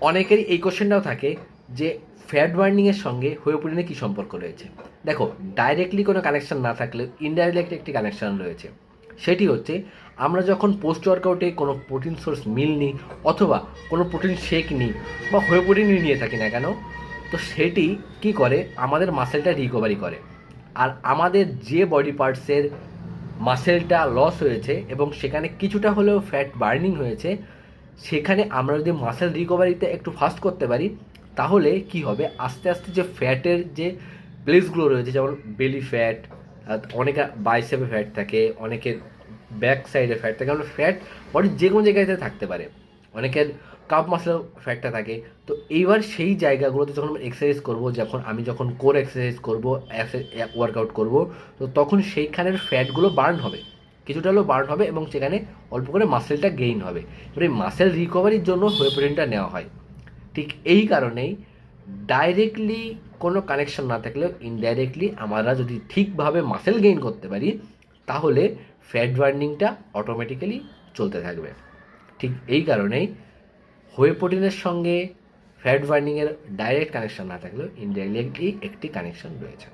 অনেকেরই এই কোশ্চেনটাও থাকে যে ফ্যাট বার্নিংয়ের সঙ্গে হোয়ে প্রোটিনের কী সম্পর্ক রয়েছে। দেখো, ডাইরেক্টলি কোনো কানেকশন না থাকলেও ইনডাইরেক্টলি একটি কানেকশন রয়েছে। সেটি হচ্ছে, আমরা যখন পোস্ট ওয়ার্কআউটে কোনো প্রোটিন সোর্স মিল নিই অথবা কোনো প্রোটিন শেক নিই বা হোয়ে প্রোটিনই নিয়ে থাকি না কেন, তো সেটি কী করে, আমাদের মাসেলটা রিকভারি করে। আর আমাদের যে বডি পার্টসের মাসেলটা লস হয়েছে এবং সেখানে কিছুটা হলেও ফ্যাট বার্নিং হয়েছে, সেখানে আমরা যদি মাসেল রিকভারিতে একটু ফাস্ট করতে পারি, তাহলে কি হবে, আস্তে আস্তে যে ফ্যাটের যে প্লেসগুলো রয়েছে, যেমন বেলি ফ্যাট, অনেকের বাইসেপে ফ্যাট থাকে, অনেকের ব্যাক সাইডে ফ্যাট থাকে, মানে ফ্যাট বডির যে কোনো জায়গাতে থাকতে পারে, অনেকের কাপ মাসেল ফ্যাটটা থাকে। তো এইবার সেই জায়গাগুলোতে যখন আমরা এক্সারসাইজ করবো, আমি যখন কোর এক্সারসাইজ করবো, ওয়ার্কআউট করবো, তো তখন সেইখানের ফ্যাটগুলো বার্ন হবে, কিছুটা হলেও বার্ন হবে এবং সেখানে অল্প করে মাসেলটা গেইন হবে। এবার এই মাসেল রিকভারির জন্য হোয়ে প্রোটিনটা নেওয়া হয়। ঠিক এই কারণেই ডাইরেক্টলি কোনো কানেকশন না থাকলেও ইনডাইরেক্টলি আমরা যদি ঠিকভাবে মাসেল গেইন করতে পারি, তাহলে ফ্যাট বার্নিংটা অটোমেটিক্যালি চলতে থাকবে। ঠিক এই কারণেই হোয়ে প্রোটিনের সঙ্গে ফ্যাট বার্নিংয়ের ডাইরেক্ট কানেকশন না থাকলেও ইনডাইরেক্টলি একটি কানেকশন রয়েছে।